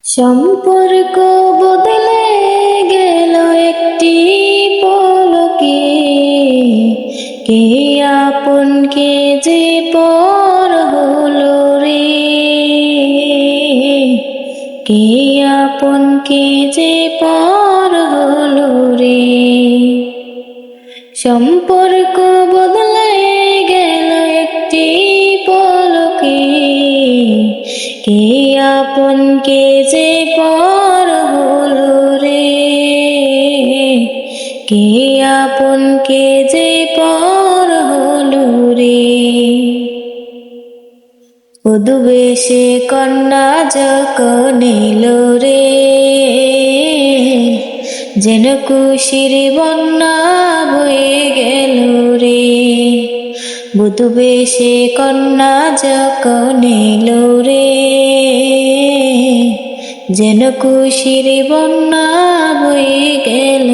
সম্পর্ক বদলে গেল একটি পলকে, কে আপন কে যে পর হলো রে, কে আপন কে যে পর হলো রে। সম্পর্ক বদলে গেল একটি পলকে, কে আপন কে যে পর হলো রে, কে আপন কে যে পর হলো রে। বধূ বেশে কন্যা যখন এলো রে, যেন খুশির বন্যা বয়ে গেল রে। বধূ বেশে কন্যা যখন এলো রে, যেন খুশির বন্যা বয়ে গেল